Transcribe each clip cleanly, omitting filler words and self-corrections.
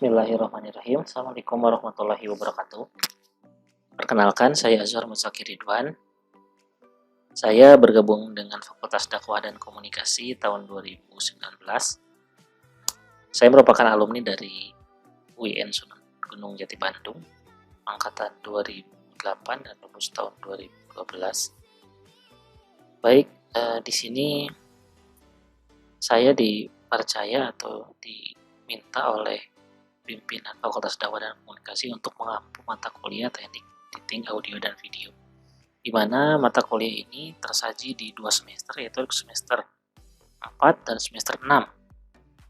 Bismillahirrahmanirrahim. Assalamualaikum warahmatullahi wabarakatuh. Perkenalkan, saya Azhar Muzakir Ridwan. Saya bergabung dengan Fakultas Dakwah dan Komunikasi tahun 2019. Saya merupakan alumni dari UIN Sunan Gunung Jati Bandung, angkatan 2008 dan lulus tahun 2012. Baik, di sini saya dipercaya atau diminta oleh pimpinan Fakultas Dakwah dan Komunikasi untuk mengampu mata kuliah Teknik Editing Audio dan Video, di mana mata kuliah ini tersaji di 2 semester, yaitu semester 4 dan semester 6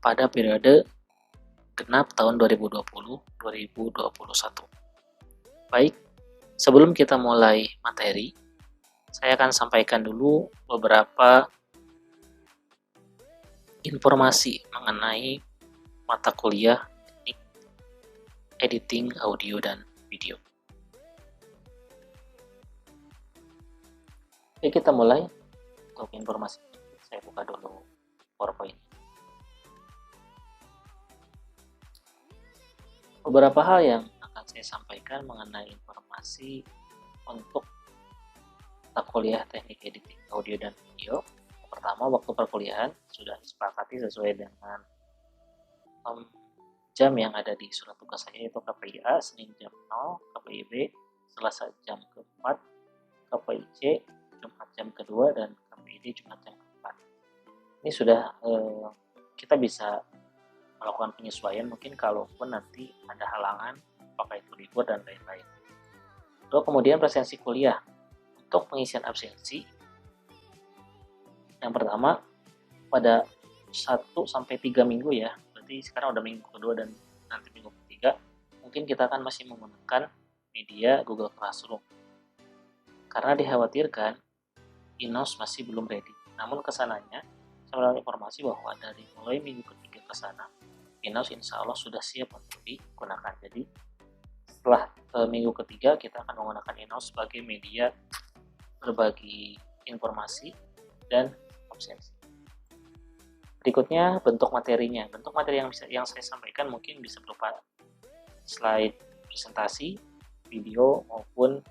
pada periode genap tahun 2020-2021. Baik, sebelum kita mulai materi, saya akan sampaikan dulu beberapa informasi mengenai mata kuliah Editing Audio dan Video. Oke, kita mulai. Untuk informasi, saya buka dulu PowerPoint. Beberapa hal yang akan saya sampaikan mengenai informasi untuk mata kuliah Teknik Editing Audio dan Video. Pertama, waktu perkuliahan sudah disepakati sesuai dengan jam yang ada di surat tugas saya, yaitu KPI A Senin jam 0, KPI B Selasa jam ke-4, KPI C Jumat jam ke-2, dan KPI D Jumat jam ke-4. Ini sudah kita bisa melakukan penyesuaian mungkin kalaupun nanti ada halangan, apakah itu libur dan lain-lain. Lalu kemudian presensi kuliah. Untuk pengisian absensi, yang pertama pada 1-3 minggu ya, berarti sekarang udah minggu kedua dan nanti minggu ketiga, mungkin kita akan masih menggunakan media Google Classroom karena dikhawatirkan INOS masih belum ready. Namun kesananya saya mendapat informasi bahwa dari mulai minggu ketiga ke sana INOS insya Allah sudah siap untuk digunakan. Jadi setelah minggu ketiga kita akan menggunakan INOS sebagai media berbagi informasi dan absensi. Berikutnya bentuk materinya. Bentuk materi yang saya sampaikan mungkin bisa berupa slide presentasi, video maupun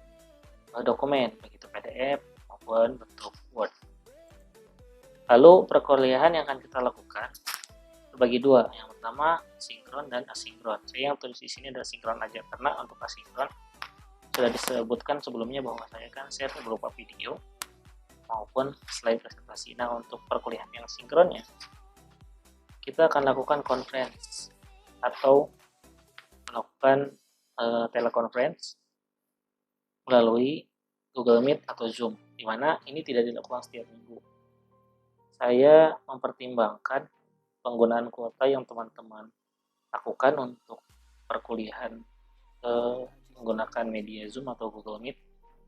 dokumen, begitu PDF maupun bentuk Word. Lalu perkuliahan yang akan kita lakukan terbagi dua. Yang pertama sinkron dan asinkron. Saya yang tulis di sini adalah sinkron aja karena untuk asinkron sudah disebutkan sebelumnya bahwa saya kan share berupa video maupun slide presentasi. Nah, untuk perkuliahan yang sinkronnya kita akan lakukan conference atau melakukan teleconference melalui Google Meet atau Zoom, di mana ini tidak dilakukan setiap minggu. Saya mempertimbangkan penggunaan kuota yang teman-teman lakukan untuk perkuliahan menggunakan media Zoom atau Google Meet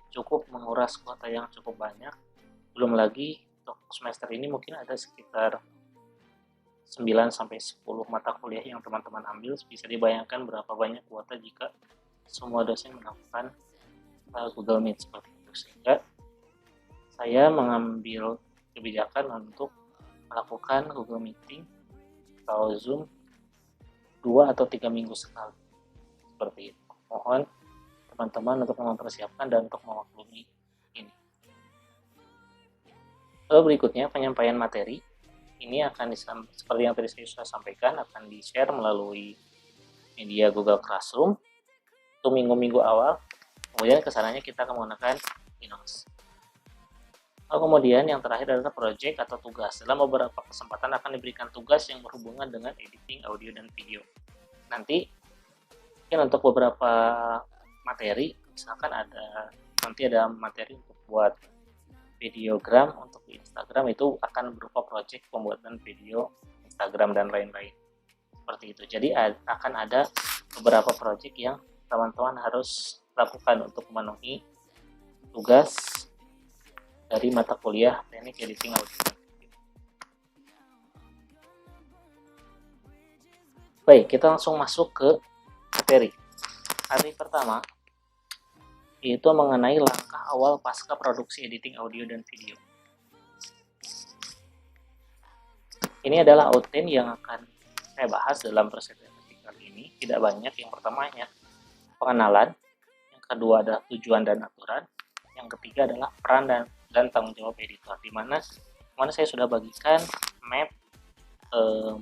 cukup menguras kuota yang cukup banyak. Belum lagi untuk semester ini mungkin ada sekitar 9-10 mata kuliah yang teman-teman ambil. Bisa dibayangkan berapa banyak kuota jika semua dosen melakukan Google Meet seperti itu. Sehingga saya mengambil kebijakan untuk melakukan Google Meeting atau Zoom 2 atau 3 minggu sekali. Seperti itu. Mohon teman-teman untuk mempersiapkan dan untuk memaklumi ini. Lalu berikutnya penyampaian materi. Ini akan seperti yang tadi saya sudah sampaikan, akan di-share melalui media Google Classroom untuk minggu-minggu awal. Kemudian kesananya kita akan menggunakan INOS. Lalu kemudian yang terakhir adalah project atau tugas. Dalam beberapa kesempatan akan diberikan tugas yang berhubungan dengan editing audio dan video. Nanti mungkin untuk beberapa materi, misalkan nanti ada materi untuk buat videogram untuk di Instagram, itu akan berupa project pembuatan video Instagram dan lain-lain seperti itu. Jadi akan ada beberapa project yang teman-teman harus lakukan untuk memenuhi tugas dari mata kuliah Teknik Editing Audio. Baik, kita langsung masuk ke materi. Hari pertama yaitu mengenai langkah awal pasca produksi editing audio dan video. Ini adalah outline yang akan saya bahas dalam presentasi kali sini, tidak banyak. Yang pertama hanya pengenalan, yang kedua adalah tujuan dan aturan, yang ketiga adalah peran dan tanggung jawab editor, di mana saya sudah bagikan map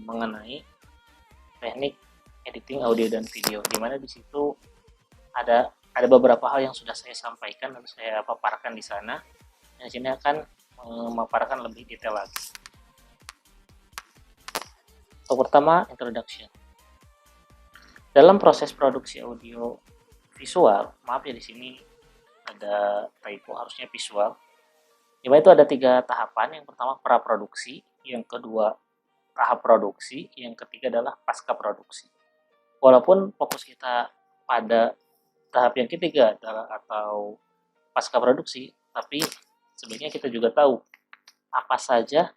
mengenai teknik editing audio dan video, di mana di situ ada beberapa hal yang sudah saya sampaikan dan saya paparkan di sana. Dan di sini akan memaparkan lebih detail lagi. Yang pertama, introduction. Dalam proses produksi audio visual, maaf ya di sini ada typo, harusnya visual. Di mana itu ada 3 tahapan. Yang pertama praproduksi, yang kedua tahap produksi, yang ketiga adalah pasca produksi. Walaupun fokus kita pada tahap yang ketiga atau pasca produksi, tapi sebenarnya kita juga tahu apa saja,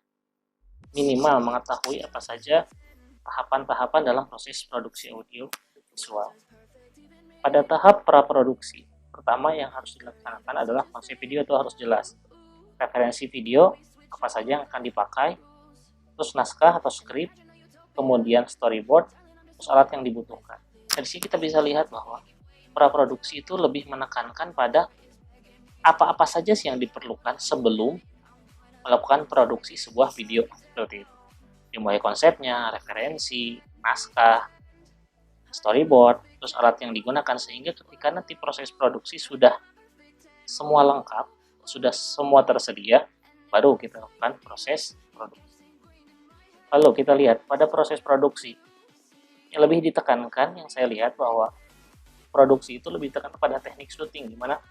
minimal mengetahui apa saja tahapan-tahapan dalam proses produksi audio visual. Pada tahap praproduksi, pertama yang harus dilaksanakan adalah konsep video itu harus jelas. Referensi video, apa saja yang akan dipakai, terus naskah atau skrip, kemudian storyboard, terus alat yang dibutuhkan. Dari sini kita bisa lihat bahwa praproduksi itu lebih menekankan pada apa-apa saja sih yang diperlukan sebelum melakukan produksi sebuah video seperti itu. Dimulai konsepnya, referensi, naskah, storyboard, terus alat yang digunakan, sehingga ketika nanti proses produksi sudah semua lengkap, sudah semua tersedia, baru kita lakukan proses produksi. Lalu kita lihat pada proses produksi yang lebih ditekankan, yang saya lihat bahwa produksi itu lebih ditekankan pada teknik syuting, di mana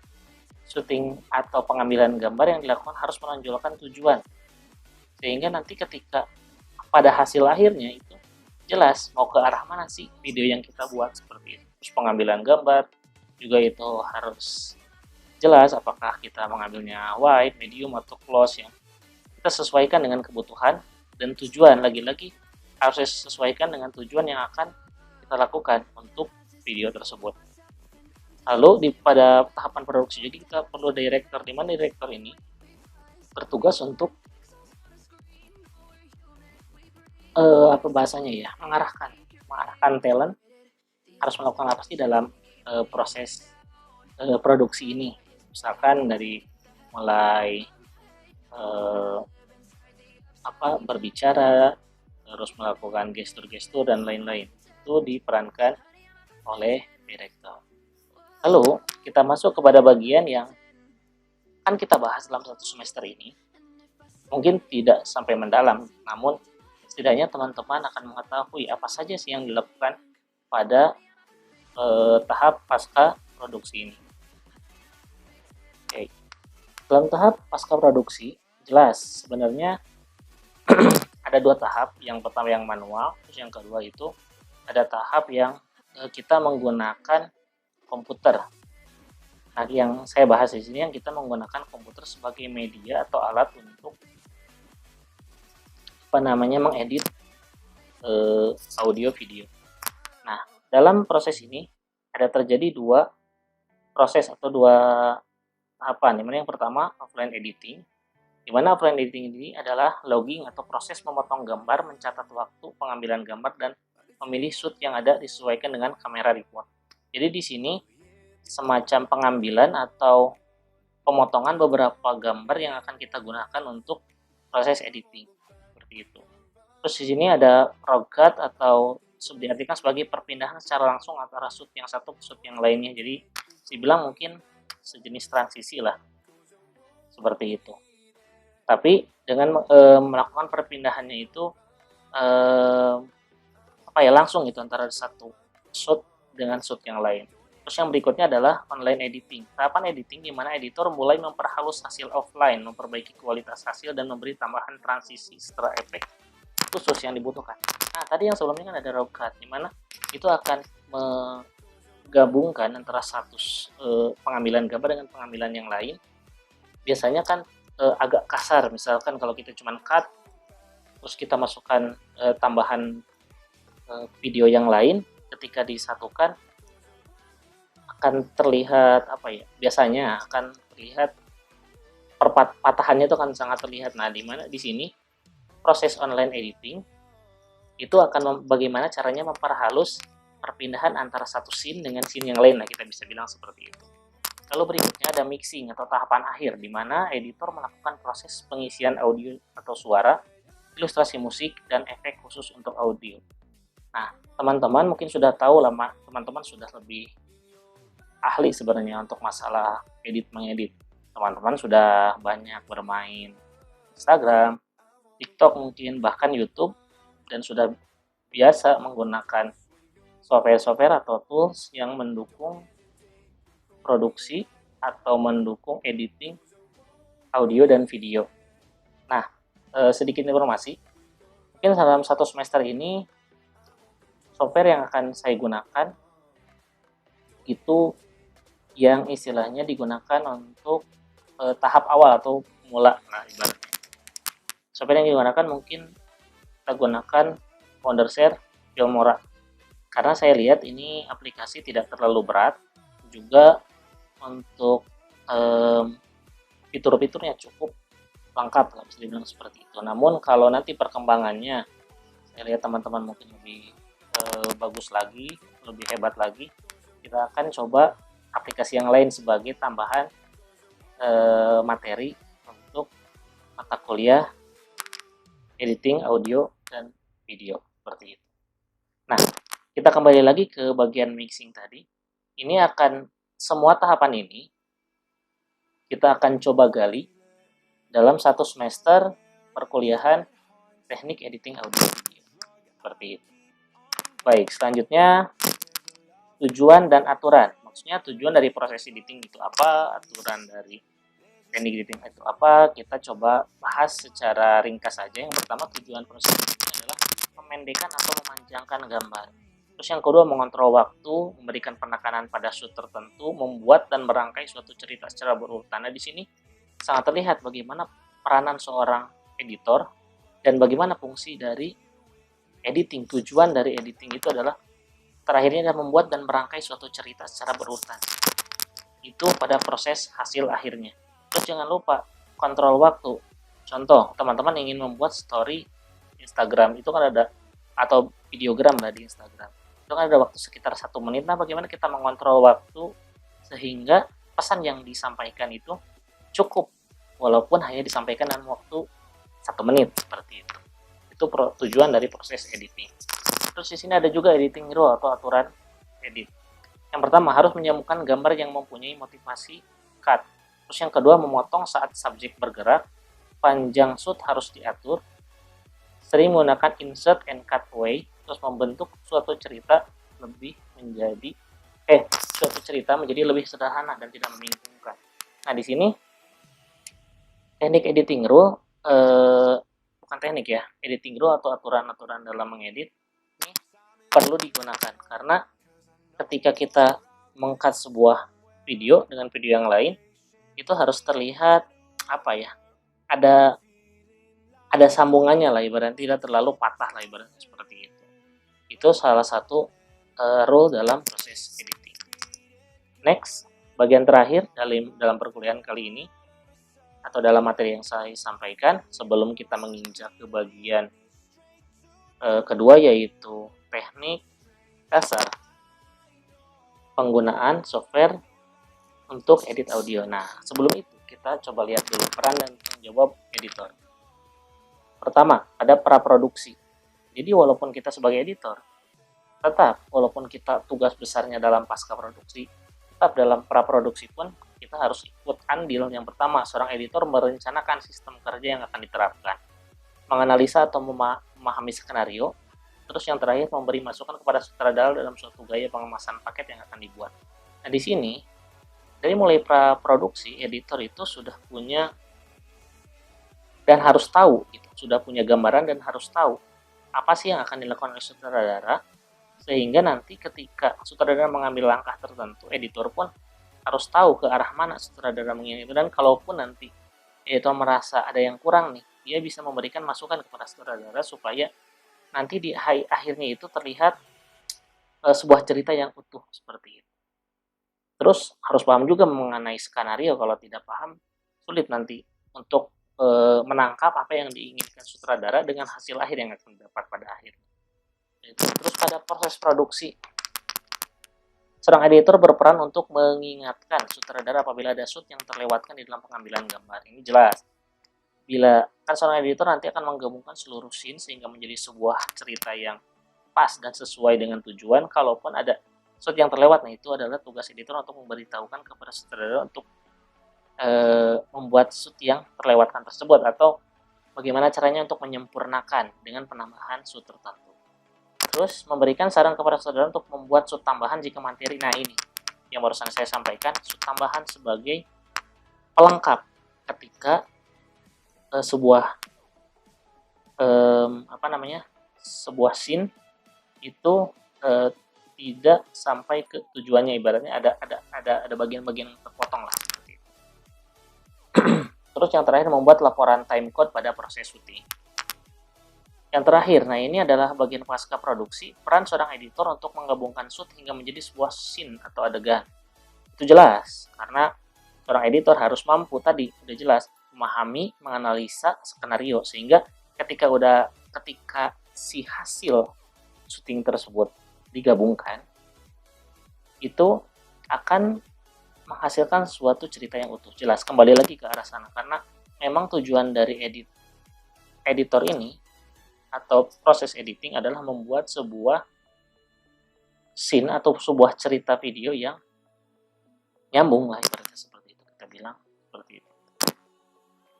syuting atau pengambilan gambar yang dilakukan harus menonjolkan tujuan, sehingga nanti ketika pada hasil akhirnya itu jelas mau ke arah mana sih video yang kita buat seperti itu. Terus pengambilan gambar juga itu harus jelas, apakah kita mengambilnya wide, medium, atau close, yang kita sesuaikan dengan kebutuhan dan tujuan. Lagi-lagi harus sesuaikan dengan tujuan yang akan kita lakukan untuk video tersebut. Lalu pada tahapan produksi, jadi kita perlu director, di mana director ini bertugas untuk apa bahasanya ya, mengarahkan talent harus melakukan apa sih dalam proses produksi ini. Misalkan dari mulai berbicara, terus melakukan gestur-gestur dan lain-lain, itu diperankan oleh director. Lalu kita masuk kepada bagian yang akan kita bahas dalam satu semester ini. Mungkin tidak sampai mendalam, namun setidaknya teman-teman akan mengetahui apa saja sih yang dilakukan pada tahap pasca produksi ini. Oke. Dalam tahap pasca produksi, jelas sebenarnya ada 2 tahap. Yang pertama yang manual, terus yang kedua itu ada tahap yang kita menggunakan komputer. Nah, yang saya bahas di sini yang kita menggunakan komputer sebagai media atau alat untuk mengedit audio video. Nah, dalam proses ini ada terjadi 2 proses atau 2 tahapan. Dimana yang pertama offline editing, dimana offline editing ini adalah logging atau proses memotong gambar, mencatat waktu pengambilan gambar, dan memilih shoot yang ada disesuaikan dengan kamera report. Jadi di sini semacam pengambilan atau pemotongan beberapa gambar yang akan kita gunakan untuk proses editing. Itu. Terus di sini ada rogat atau diartikan sebagai perpindahan secara langsung antara shoot yang satu ke shoot yang lainnya. Jadi dibilang mungkin sejenis transisi lah, seperti itu. Tapi dengan melakukan perpindahannya itu langsung gitu antara satu shoot dengan shoot yang lain. Terus yang berikutnya adalah online editing. Tahapan editing di mana editor mulai memperhalus hasil offline, memperbaiki kualitas hasil, dan memberi tambahan transisi serta efek khusus yang dibutuhkan. Nah, tadi yang sebelumnya kan ada raw cut, di mana itu akan menggabungkan antara satu pengambilan gambar dengan pengambilan yang lain. Biasanya kan agak kasar, misalkan kalau kita cuma cut, terus kita masukkan tambahan video yang lain, ketika disatukan akan terlihat biasanya akan terlihat patahannya itu akan sangat terlihat. Nah, di mana di sini proses online editing itu akan bagaimana caranya memperhalus perpindahan antara satu scene dengan scene yang lain, nah kita bisa bilang seperti itu. Lalu berikutnya ada mixing atau tahapan akhir, di mana editor melakukan proses pengisian audio atau suara, ilustrasi musik, dan efek khusus untuk audio. Nah, teman-teman mungkin sudah tahu lah, teman-teman sudah lebih ahli sebenarnya untuk masalah mengedit. Teman-teman sudah banyak bermain Instagram, TikTok mungkin, bahkan YouTube, dan sudah biasa menggunakan software-software atau tools yang mendukung produksi atau mendukung editing audio dan video. Nah, sedikit informasi, mungkin dalam satu semester ini software yang akan saya gunakan itu yang istilahnya digunakan untuk tahap awal atau mula. Nah, ibaratnya software yang digunakan mungkin kita gunakan Wondershare, Filmora, karena saya lihat ini aplikasi tidak terlalu berat, juga untuk fitur-fiturnya cukup lengkap, lah bisa dibilang seperti itu. Namun kalau nanti perkembangannya, saya lihat teman-teman mungkin lebih bagus lagi, lebih hebat lagi, kita akan coba aplikasi yang lain sebagai tambahan materi untuk mata kuliah editing audio dan video seperti itu. Nah, kita kembali lagi ke bagian mixing tadi. Ini akan semua tahapan ini kita akan coba gali dalam satu semester perkuliahan teknik editing audio video. Seperti itu. Baik, selanjutnya tujuan dan aturan. Maksudnya tujuan dari proses editing itu apa, aturan dari teknik editing itu apa, kita coba bahas secara ringkas saja. Yang pertama, tujuan proses editing adalah memendekkan atau memanjangkan gambar. Terus yang kedua, mengontrol waktu, memberikan penekanan pada shoot tertentu, membuat dan merangkai suatu cerita secara berurutan. Nah, di sini sangat terlihat bagaimana peranan seorang editor dan bagaimana fungsi dari editing. Tujuan dari editing itu adalah terakhirnya adalah membuat dan merangkai suatu cerita secara berurutan. Itu pada proses hasil akhirnya. Terus jangan lupa kontrol waktu. Contoh, teman-teman ingin membuat story Instagram, itu kan ada, atau videogram lah di Instagram, itu kan ada waktu sekitar 1 menit. Nah, bagaimana kita mengontrol waktu sehingga pesan yang disampaikan itu cukup, walaupun hanya disampaikan dalam waktu 1 menit, seperti itu. Itu tujuan dari proses editing. Terus di sini ada juga editing rule atau aturan edit. Yang pertama, harus menyambungkan gambar yang mempunyai motivasi cut. Terus yang kedua, memotong saat subjek bergerak. Panjang shoot harus diatur. Sering menggunakan insert and cut away. Terus membentuk suatu cerita menjadi lebih sederhana dan tidak membingungkan. Nah, di sini teknik editing rule, bukan teknik ya, editing rule atau aturan-aturan dalam mengedit ini perlu digunakan, karena ketika kita mengcut sebuah video dengan video yang lain, itu harus terlihat ada sambungannya lah, ibaratnya tidak terlalu patah lah, ibaratnya seperti itu. Itu salah satu rule dalam proses editing. Next, bagian terakhir dalam perkuliahan kali ini atau dalam materi yang saya sampaikan, sebelum kita menginjak ke bagian kedua, yaitu teknik dasar penggunaan software untuk edit audio. Nah, sebelum itu kita coba lihat dulu peran dan tanggung jawab editor. Pertama, ada praproduksi. Jadi walaupun kita sebagai editor, tetap walaupun kita tugas besarnya dalam pasca produksi, tetap dalam praproduksi pun kita harus ikut andil. Yang pertama, seorang editor merencanakan sistem kerja yang akan diterapkan, menganalisa atau memahami skenario. Terus yang terakhir, memberi masukan kepada sutradara dalam suatu gaya pengemasan paket yang akan dibuat. Nah, di sini dari mulai praproduksi, editor itu sudah punya dan harus tahu, sudah punya gambaran dan harus tahu apa sih yang akan dilakukan oleh sutradara, sehingga nanti ketika sutradara mengambil langkah tertentu, editor pun harus tahu ke arah mana sutradara menginginkan itu. Dan kalaupun nanti editor merasa ada yang kurang nih, dia bisa memberikan masukan kepada sutradara supaya nanti di akhirnya itu terlihat sebuah cerita yang utuh seperti itu. Terus harus paham juga mengenai skenario. Kalau tidak paham, sulit nanti untuk menangkap apa yang diinginkan sutradara dengan hasil akhir yang akan didapat pada akhirnya. Terus pada proses produksi, Seorang editor berperan untuk mengingatkan sutradara apabila ada shoot yang terlewatkan di dalam pengambilan gambar. Ini jelas. Bila kan seorang editor nanti akan menggabungkan seluruh scene sehingga menjadi sebuah cerita yang pas dan sesuai dengan tujuan. Kalaupun ada shoot yang terlewat, nah itu adalah tugas editor untuk memberitahukan kepada sutradara untuk membuat shoot yang terlewatkan tersebut, atau bagaimana caranya untuk menyempurnakan dengan penambahan shoot tertentu. Terus memberikan saran kepada saudara untuk membuat shoot tambahan jika materi. Nah ini yang barusan saya sampaikan, shoot tambahan sebagai pelengkap ketika sebuah sebuah scene itu tidak sampai ke tujuannya, ibaratnya ada bagian-bagian yang terpotong lah seperti itu. Terus yang terakhir, membuat laporan timecode pada proses syuting. Yang terakhir, nah ini adalah bagian pasca produksi, peran seorang editor untuk menggabungkan shoot hingga menjadi sebuah scene atau adegan. Itu jelas, karena seorang editor harus mampu tadi, udah jelas, memahami, menganalisa skenario, sehingga ketika si hasil syuting tersebut digabungkan, itu akan menghasilkan suatu cerita yang utuh. Jelas, kembali lagi ke arah sana, karena memang tujuan dari editor ini atau proses editing adalah membuat sebuah scene atau sebuah cerita video yang nyambung lah, ibaratnya seperti itu, kita bilang seperti itu.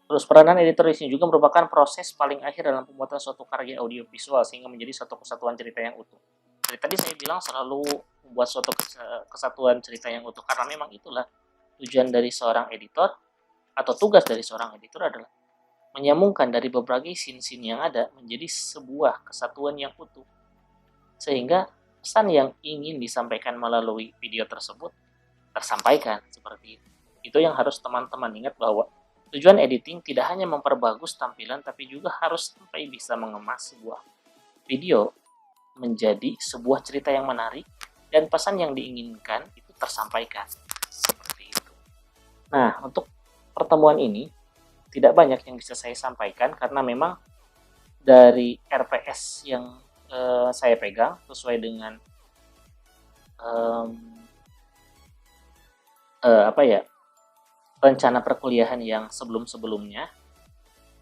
Terus peranan editor di sini juga merupakan proses paling akhir dalam pembuatan suatu karya audio visual sehingga menjadi satu kesatuan cerita yang utuh. Jadi tadi saya bilang selalu membuat suatu kesatuan cerita yang utuh, karena memang itulah tujuan dari seorang editor, atau tugas dari seorang editor adalah menyambungkan dari berbagai scene-scene yang ada menjadi sebuah kesatuan yang utuh, sehingga pesan yang ingin disampaikan melalui video tersebut tersampaikan seperti itu. Itu yang harus teman-teman ingat, bahwa tujuan editing tidak hanya memperbagus tampilan, tapi juga harus sampai bisa mengemas sebuah video menjadi sebuah cerita yang menarik dan pesan yang diinginkan itu tersampaikan seperti itu. Nah, untuk pertemuan ini tidak banyak yang bisa saya sampaikan karena memang dari RPS yang saya pegang sesuai dengan rencana perkuliahan yang sebelum-sebelumnya.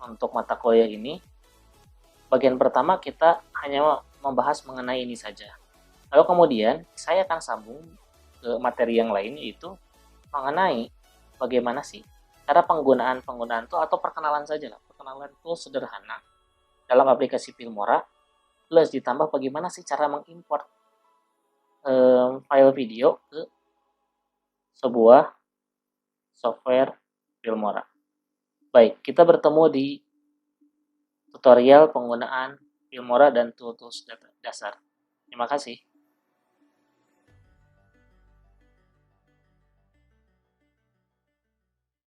Untuk mata kuliah ini, bagian pertama kita hanya membahas mengenai ini saja. Lalu kemudian saya akan sambung ke materi yang lain, yaitu mengenai bagaimana sih cara penggunaan tuh, atau perkenalan saja lah. Perkenalan tool sederhana dalam aplikasi Filmora, plus ditambah bagaimana sih cara mengimport file video ke sebuah software Filmora. Baik, kita bertemu di tutorial penggunaan Filmora dan tools dasar. Terima kasih.